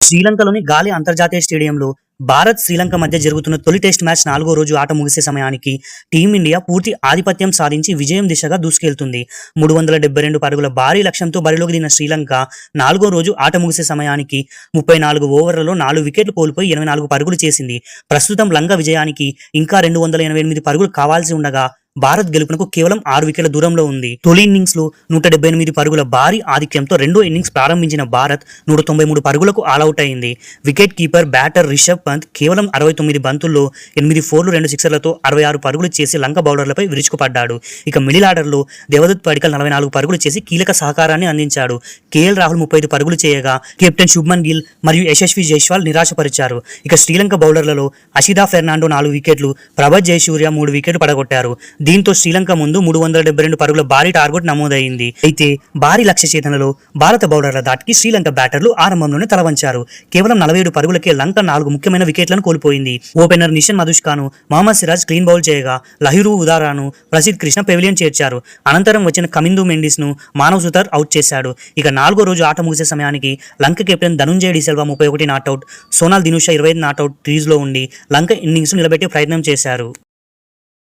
శ్రీలంకలోని గాలే అంతర్జాతీయ స్టేడియంలో భారత్, శ్రీలంక మధ్య జరుగుతున్న తొలి టెస్ట్ మ్యాచ్ 4వ రోజు ఆట ముగిసే సమయానికి టీమిండియా పూర్తి ఆధిపత్యం సాధించి విజయం దిశగా దూసుకెళ్తుంది. 372 పరుగుల భారీ లక్ష్యంతో బరిలోకి దిగిన శ్రీలంక 4వ రోజు ఆట ముగిసే సమయానికి 34 ఓవర్లలో 4 వికెట్లు కోల్పోయి 84 పరుగులు చేసింది. ప్రస్తుతం లంక విజయానికి ఇంకా 288 పరుగులు కావాల్సి ఉండగా భారత్ గెలుపునకు కేవలం 6 వికెట్ల దూరంలో ఉంది. తొలి ఇన్నింగ్స్ లో 178 పరుగుల భారీ ఆధిక్యంతో రెండో ఇన్నింగ్స్ ప్రారంభించిన భారత్ 193 పరుగులకు ఆలౌట్ అయింది. Wicket keeper batter Rishabh Pant కేవలం 69 బంతుల్లో 8 ఫోర్లు 2 సిక్సర్లతో 66 పరుగులు చేసి లంక బౌలర్లపై విరుచుకుపడ్డాడు. ఇక మిడిల్ ఆర్డర్ లో దేవదత్ పడికల్ 44 పరుగులు చేసి కీలక సహకారాన్ని అందించాడు. కేఎల్ రాహుల్ 35 పరుగులు చేయగా కెప్టెన్ శుభ్మన్ గిల్ మరియు యశస్వి జైస్వాల్ నిరాశపరిచారు. ఇక శ్రీలంక బౌలర్లలో అషిదా ఫెర్నాండో 4 వికెట్లు, ప్రభత్ జయసూర్య 3 వికెట్లు పడగొట్టారు. దీంతో శ్రీలంక ముందు 372 పరుగుల భారీ టార్గెట్ నమోదైంది. అయితే భారీ లక్ష్య ఛేదనలో భారత బౌలర్ల దాటికి శ్రీలంక బ్యాటర్లు ఆరంభంలోనే తలవంచారు. కేవలం 47 పరుగులకే లంక 4 ముఖ్యమైన వికెట్లను కోల్పోయింది. ఓపెనర్ నిషన్ మధుష్కాను మహమ్మద్ సిరాజ్ క్లీన్ బౌల్ చేయగా లహిరు ఉదారాను ప్రసిద్ధ్ కృష్ణ పెవిలియన్ చేర్చారు. అనంతరం వచ్చిన కమిందు మెండిస్ ను మానవ్ సుతార్ అవుట్ చేశాడు. ఇక 4వ రోజు ఆట ముగిసే సమయానికి Lanka captain Dhananjaya de Silva 31 not out, Sonal Dinusha 25 not out crease లో ఉండి లంక ఇన్నింగ్స్ నిలబెట్టే ప్రయత్నం చేశారు.